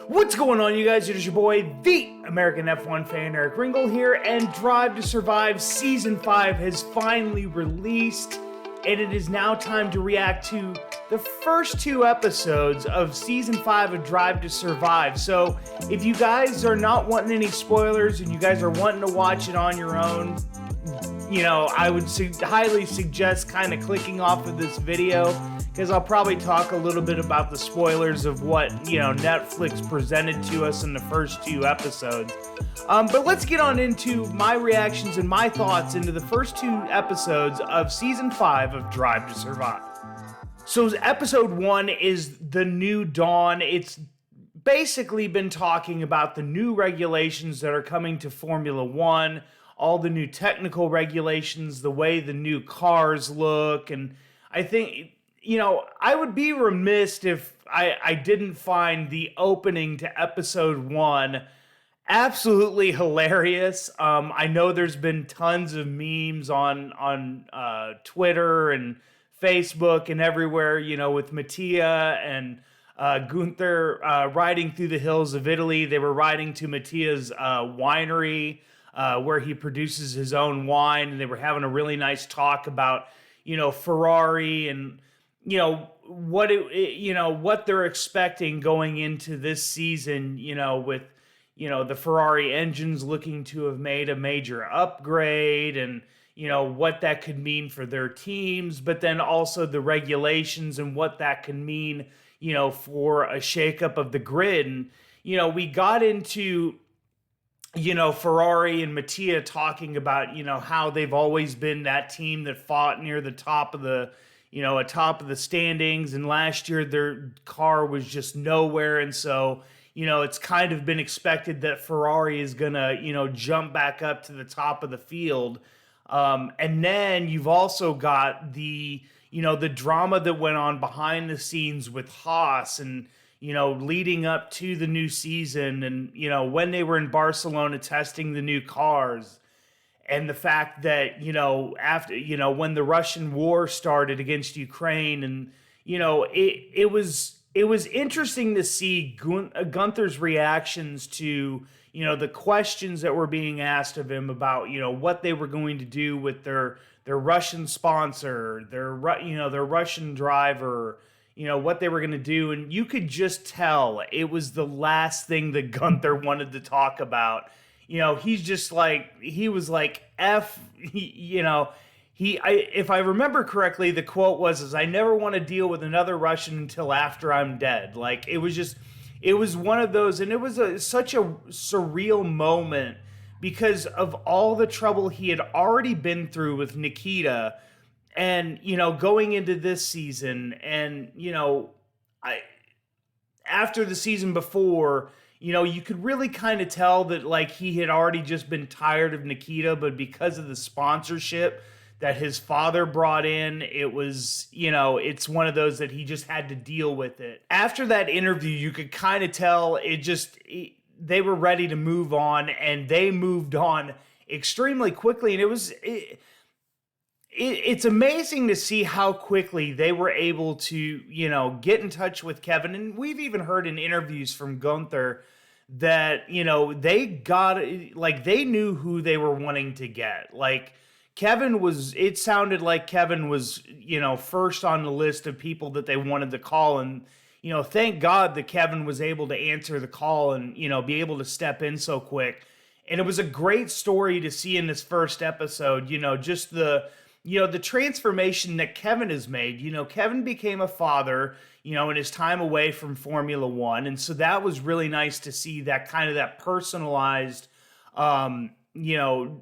What's going on, you guys? It is your boy, the American F1 fan, Eric Ringel here, and Drive to Survive Season 5 has finally released, and it is now time to react to the first two episodes of Season 5 of Drive to Survive. So, if you guys are not wanting any spoilers and you guys are wanting to watch it on your own, I would highly suggest kind of clicking off of this video, because I'll probably talk a little bit about the spoilers of what, Netflix presented to us in the first two episodes. But let's get on into my reactions and my thoughts into the first two episodes of Season 5 of Drive to Survive. So episode 1 is The New Dawn. It's basically been talking about the new regulations that are coming to Formula One, all the new technical regulations, the way the new cars look, and I think, I would be remiss if I didn't find the opening to episode 1 absolutely hilarious. I know there's been tons of memes on Twitter and Facebook and everywhere, with Mattia and Gunther riding through the hills of Italy. They were riding to Mattia's winery where he produces his own wine, and they were having a really nice talk about, Ferrari and, what they're expecting going into this season, with, the Ferrari engines looking to have made a major upgrade, and, what that could mean for their teams, but then also the regulations and what that can mean, for a shakeup of the grid. And, we got into, Ferrari and Mattia talking about, how they've always been that team that fought near the top of the, atop of the standings. And last year their car was just nowhere. And so, it's kind of been expected that Ferrari is going to, jump back up to the top of the field. And then you've also got the, the drama that went on behind the scenes with Haas and, leading up to the new season and, when they were in Barcelona testing the new cars, and the fact that, after, when the Russian war started against Ukraine, and, it was interesting to see Gunther's reactions to, the questions that were being asked of him about, what they were going to do with their Russian sponsor, their Russian driver, what they were going to do. And you could just tell it was the last thing that Gunther wanted to talk about. He's just like, he was like, if I remember correctly, the quote was, I never want to deal with another Russian until after I'm dead. Like, it was one of those, and it was such a surreal moment because of all the trouble he had already been through with Nikita. And, going into this season, and, after the season before, you could really kind of tell that, like, he had already just been tired of Nikita, but because of the sponsorship that his father brought in, it was, it's one of those that he just had to deal with it. After that interview, you could kind of tell they were ready to move on, and they moved on extremely quickly. And it's amazing to see how quickly they were able to, get in touch with Kevin. And we've even heard in interviews from Gunther that, they knew who they were wanting to get. Like, it sounded like Kevin was, first on the list of people that they wanted to call. And, thank God that Kevin was able to answer the call and, be able to step in so quick. And it was a great story to see in this first episode, just the transformation that Kevin has made. Kevin became a father, in his time away from Formula One. And so that was really nice to see that kind of that personalized,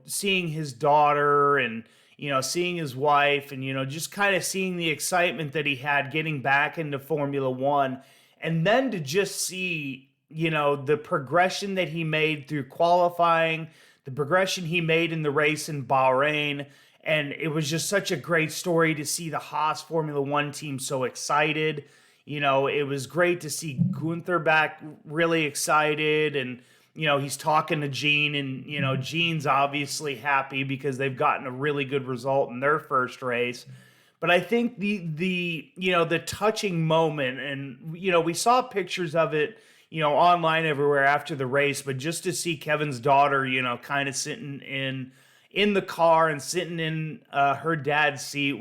seeing his daughter and, seeing his wife and, just kind of seeing the excitement that he had getting back into Formula One. And then to just see, the progression that he made through qualifying, the progression he made in the race in Bahrain. And it was just such a great story to see the Haas Formula One team so excited. It was great to see Gunther back really excited. And, he's talking to Gene, and, Gene's obviously happy because they've gotten a really good result in their first race. But I think the touching moment, and, we saw pictures of it, online everywhere after the race, but just to see Kevin's daughter, kind of sitting in the car and sitting in her dad's seat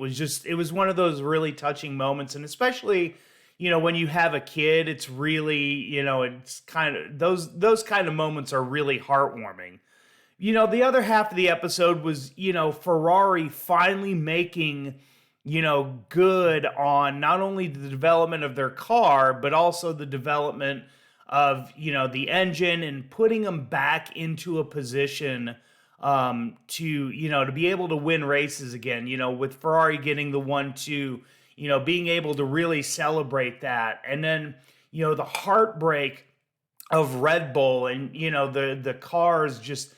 it was one of those really touching moments. And especially, when you have a kid, it's really, it's kind of those kind of moments are really heartwarming. The other half of the episode was, Ferrari finally making, good on not only the development of their car, but also the development of, the engine, and putting them back into a position to be able to win races again, with Ferrari getting the 1-2, being able to really celebrate that. And then, the heartbreak of Red Bull and, the cars just,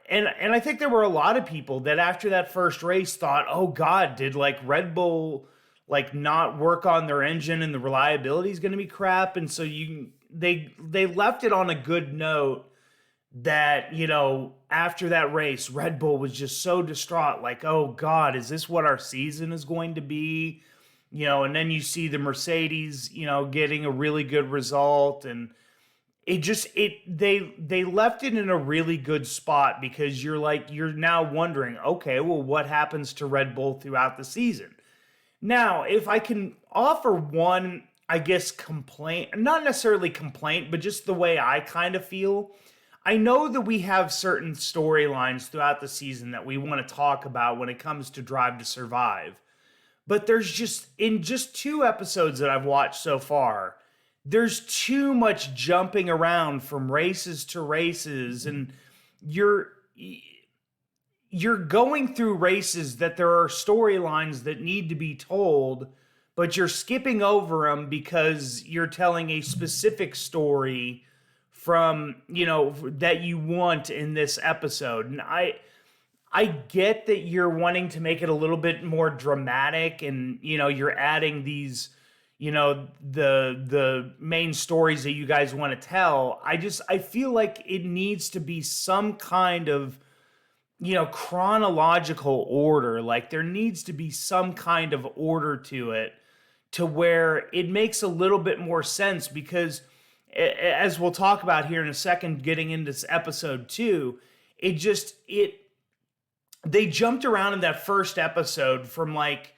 and I think there were a lot of people that after that first race thought, oh God, did like Red Bull like not work on their engine and the reliability is going to be crap? And so they left it on a good note that, after that race, Red Bull was just so distraught, like, oh God, is this what our season is going to be? And then you see the Mercedes, getting a really good result, and they left it in a really good spot, because you're now wondering, okay, well, what happens to Red Bull throughout the season? Now, if I can offer one, I guess, complaint, not necessarily complaint, but just the way I kind of feel, I know that we have certain storylines throughout the season that we want to talk about when it comes to Drive to Survive. But there's in 2 episodes that I've watched so far, there's too much jumping around from races to races, and you're going through races that there are storylines that need to be told, but you're skipping over them because you're telling a specific story from, that you want in this episode. And I get that you're wanting to make it a little bit more dramatic, and, you're adding these, the main stories that you guys want to tell. I feel like it needs to be some kind of, chronological order. Like there needs to be some kind of order to it, to where it makes a little bit more sense, because as we'll talk about here in a second, getting into this episode 2, they jumped around in that first episode from like,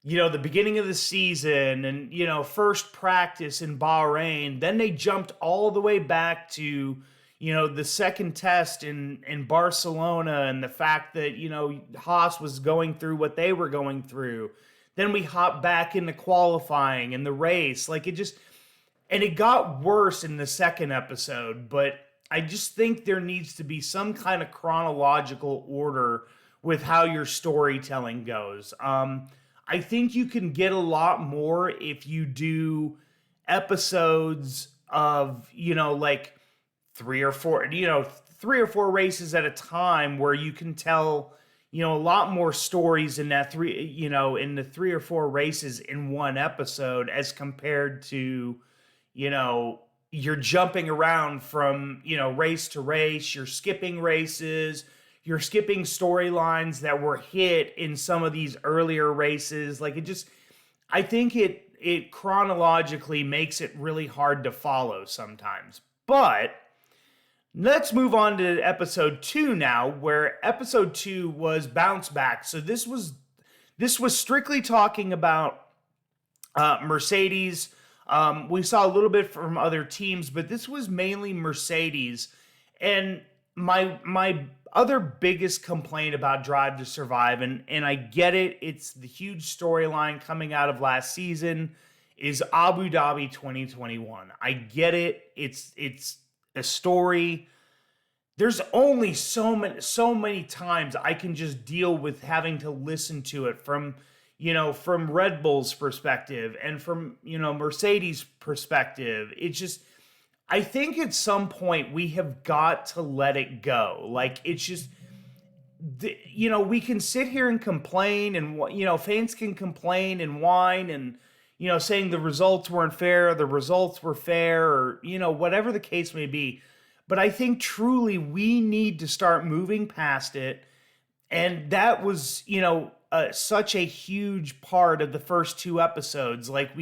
the beginning of the season and, first practice in Bahrain. Then they jumped all the way back to, the second test in Barcelona, and the fact that, Haas was going through what they were going through. Then we hopped back into qualifying and the race. Like and it got worse in the second episode, but I just think there needs to be some kind of chronological order with how your storytelling goes. I think you can get a lot more if you do episodes of, like 3 or 4 races at a time, where you can tell, a lot more stories in that in the 3 or 4 races in one episode, as compared to, you're jumping around from, race to race, you're skipping races, you're skipping storylines that were hit in some of these earlier races. Like I think it chronologically makes it really hard to follow sometimes. But let's move on to episode 2 now, where episode 2 was Bounce Back. So this was strictly talking about Mercedes. We saw a little bit from other teams, but this was mainly Mercedes. And my other biggest complaint about Drive to Survive, and I get it, it's the huge storyline coming out of last season, is Abu Dhabi 2021. I get it. It's a story. There's only so many times I can just deal with having to listen to it from Red Bull's perspective and from, Mercedes' perspective. It's just, I think at some point we have got to let it go. Like, it's just, we can sit here and complain, and, fans can complain and whine and, saying the results weren't fair, the results were fair, or, whatever the case may be. But I think truly we need to start moving past it. And that was, such a huge part of the first 2 episodes. Like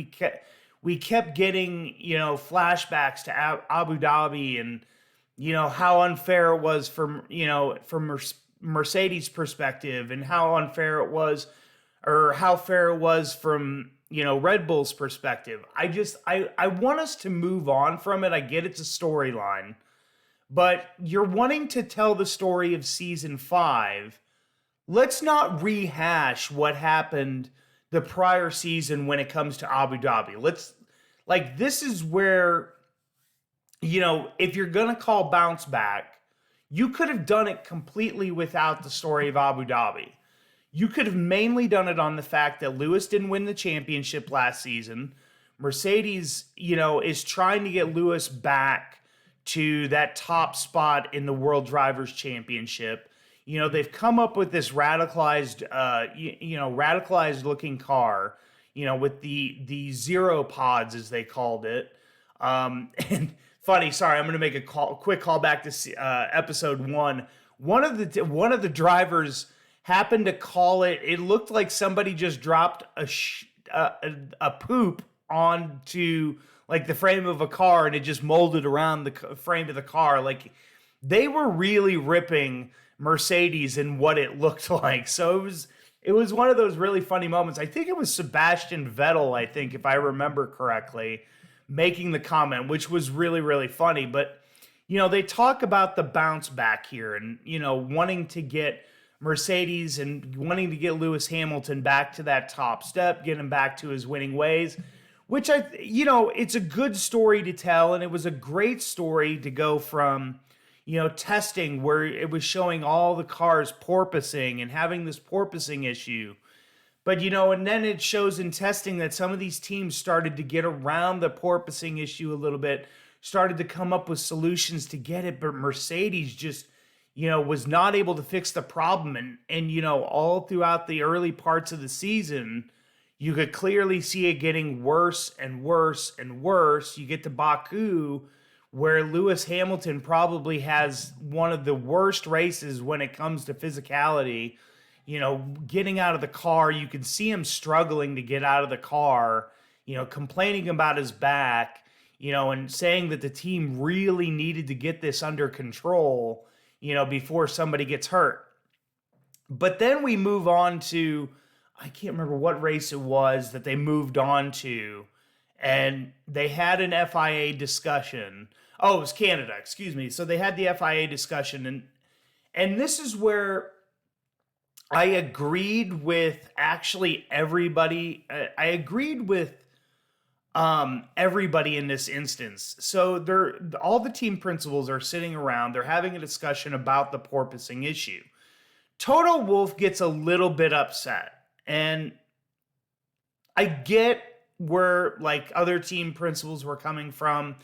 we kept getting, flashbacks to Abu Dhabi and, how unfair it was from, from Mercedes' perspective, and how unfair it was, or how fair it was from, Red Bull's perspective. I want us to move on from it. I get it's a storyline, but you're wanting to tell the story of season 5. Let's not rehash what happened the prior season when it comes to Abu Dhabi. This is where, if you're going to call bounce back, you could have done it completely without the story of Abu Dhabi. You could have mainly done it on the fact that Lewis didn't win the championship last season. Mercedes, is trying to get Lewis back to that top spot in the World Drivers' Championship. They've come up with this radicalized looking car, with the zero pods, as they called it. And funny, sorry, I'm going to make a quick call back to episode 1. One of the drivers happened to call it. It looked like somebody just dropped a poop onto like the frame of a car, and it just molded around the frame of the car. Like, they were really ripping Mercedes and what it looked like. So it was one of those really funny moments. I think it was Sebastian Vettel, if I remember correctly, making the comment, which was really, really funny. But, they talk about the bounce back here and, wanting to get Mercedes and wanting to get Lewis Hamilton back to that top step, get him back to his winning ways, which it's a good story to tell. And it was a great story to go from, testing where it was showing all the cars porpoising and having this porpoising issue. But, and then it shows in testing that some of these teams started to get around the porpoising issue a little bit, started to come up with solutions to get it. But Mercedes just, was not able to fix the problem. And all throughout the early parts of the season, you could clearly see it getting worse and worse and worse. You get to Baku, where Lewis Hamilton probably has one of the worst races when it comes to physicality. Getting out of the car, you can see him struggling to get out of the car, complaining about his back, and saying that the team really needed to get this under control, before somebody gets hurt. But then we move on to, I can't remember what race it was that they moved on to, and they had an FIA discussion. Oh, it was Canada, excuse me. So they had the FIA discussion, and this is where I agreed with actually everybody. I agreed with everybody in this instance. So all the team principals are sitting around. They're having a discussion about the porpoising issue. Toto Wolff gets a little bit upset, and I get where like other team principals were coming from.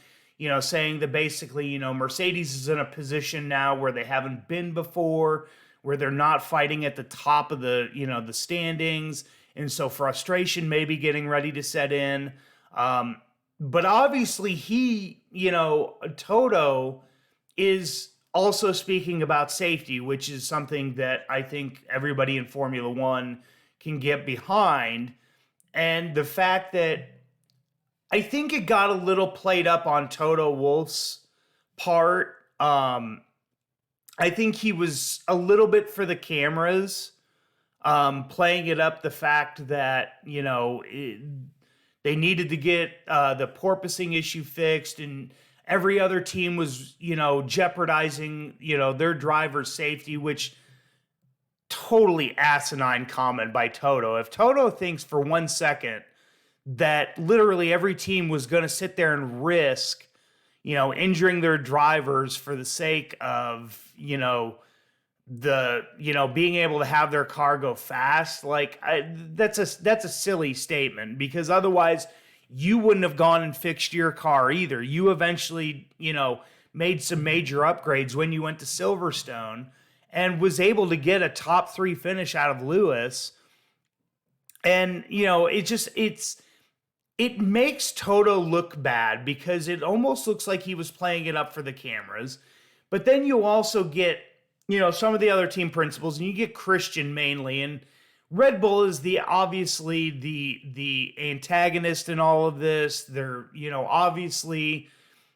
Saying that basically, Mercedes is in a position now where they haven't been before, where they're not fighting at the top of the, the standings. And so frustration may be getting ready to set in. But obviously Toto is also speaking about safety, which is something that I think everybody in Formula One can get behind. And the fact that I think it got a little played up on Toto Wolff's part. I think he was a little bit for the cameras, playing it up the fact that, they needed to get the porpoising issue fixed, and every other team was, jeopardizing, their driver's safety, which totally asinine comment by Toto. If Toto thinks for 1 second that literally every team was going to sit there and risk, injuring their drivers for the sake of, being able to have their car go fast, that's a silly statement, because otherwise you wouldn't have gone and fixed your car either. You eventually, made some major upgrades when you went to Silverstone and was able to get a top 3 finish out of Lewis. And, it makes Toto look bad because it almost looks like he was playing it up for the cameras. But then you also get, some of the other team principals, and you get Christian mainly. And Red Bull is obviously the antagonist in all of this. They're, obviously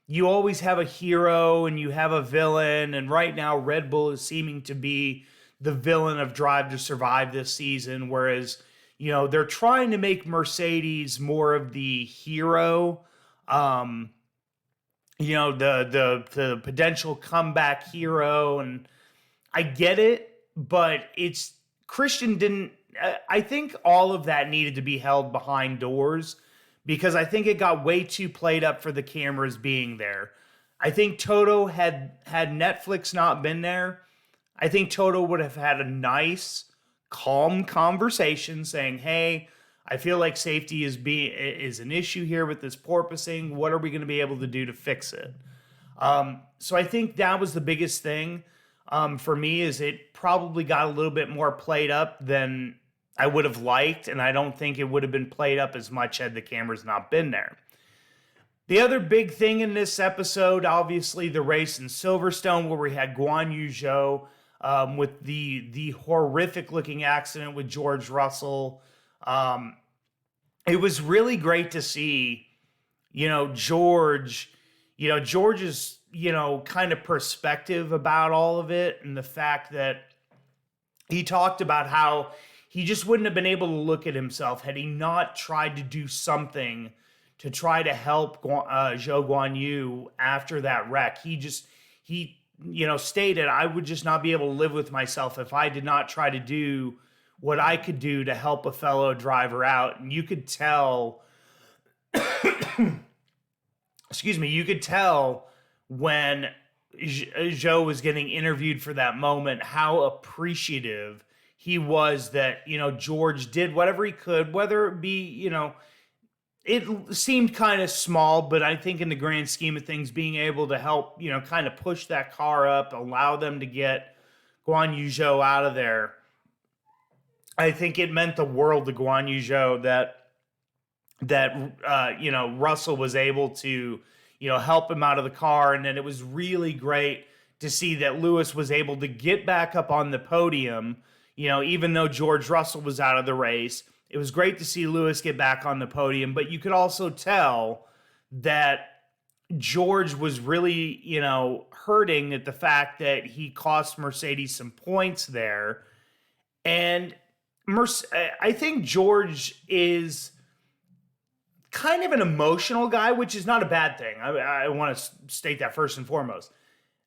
you always have a hero and you have a villain, and right now Red Bull is seeming to be the villain of Drive to Survive this season, whereas, they're trying to make Mercedes more of the hero. The potential comeback hero, and I get it, but Christian didn't. I think all of that needed to be held behind doors because I think it got way too played up for the cameras being there. I think Toto had Netflix not been there, I think Toto would have had a nice, calm conversation saying, "Hey, I feel like safety is an issue here with this porpoising. What are we going to be able to do to fix it?" So I think that was the biggest thing for me, is it probably got a little bit more played up than I would have liked, and I don't think it would have been played up as much had the cameras not been there. The other big thing in this episode, obviously the race in Silverstone, where we had Guan Yu Zhou with the horrific looking accident with George Russell. It was really great to see, George's, kind of perspective about all of it, and the fact that he talked about how he just wouldn't have been able to look at himself had he not tried to do something to try to help Zhou Guanyu after that wreck. He stated, "I would just not be able to live with myself if I did not try to do what I could do to help a fellow driver out." And you could tell, you could tell when Zhou was getting interviewed for that moment, how appreciative he was that, George did whatever he could, whether it be, it seemed kind of small, but I think in the grand scheme of things, being able to help, kind of push that car up, allow them to get Guan Yu Zhou out of there. I think it meant the world to Guan Yu Zhou that Russell was able to, help him out of the car. And then it was really great to see that Lewis was able to get back up on the podium, even though George Russell was out of the race. It was great to see Lewis get back on the podium, but you could also tell that George was really, hurting at the fact that he cost Mercedes some points there. And I think George is kind of an emotional guy, which is not a bad thing. I want to state that first and foremost.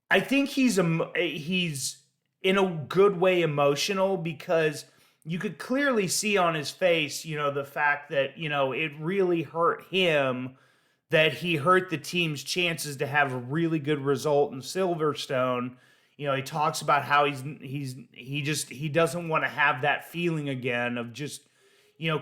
I think he's in a good way emotional, because you could clearly see on his face, the fact that, it really hurt him, that he hurt the team's chances to have a really good result in Silverstone. He talks about how he doesn't want to have that feeling again of just,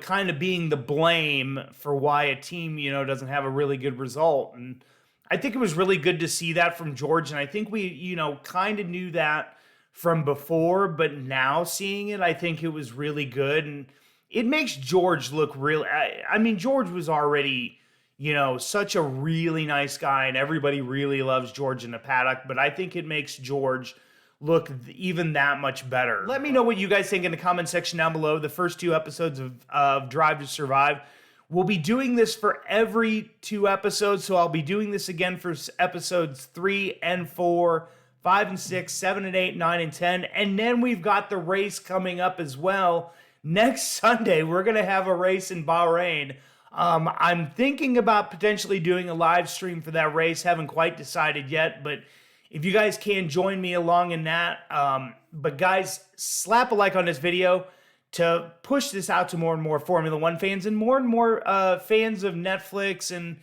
kind of being the blame for why a team, doesn't have a really good result. And I think it was really good to see that from George. And I think we, kind of knew that from before, but now seeing it, I think it was really good. And it makes George look real. I mean, George was already, such a really nice guy, and everybody really loves George in the paddock, but I think it makes George look even that much better. Let me know what you guys think in the comment section down below. The first 2 episodes of Drive to Survive. We'll be doing this for every 2 episodes, so I'll be doing this again for episodes 3 and 4, 5 and 6, 7 and 8, 9 and 10, and then we've got the race coming up as well. Next Sunday, we're going to have a race in Bahrain. I'm thinking about potentially doing a live stream for that race. Haven't quite decided yet, but if you guys can join me along in that. But guys, slap a like on this video to push this out to more and more Formula One fans and more fans of Netflix, and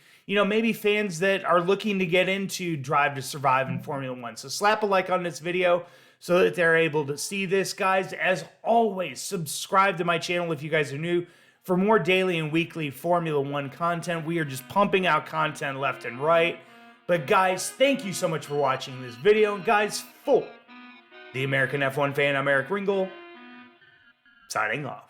maybe fans that are looking to get into Drive to Survive in Formula One. So slap a like on this video so that they're able to see this. Guys, as always, subscribe to my channel if you guys are new for more daily and weekly Formula One content. We are just pumping out content left and right. But guys, thank you so much for watching this video. And guys, for the American F1 fan, I'm Eric Ringel, signing off.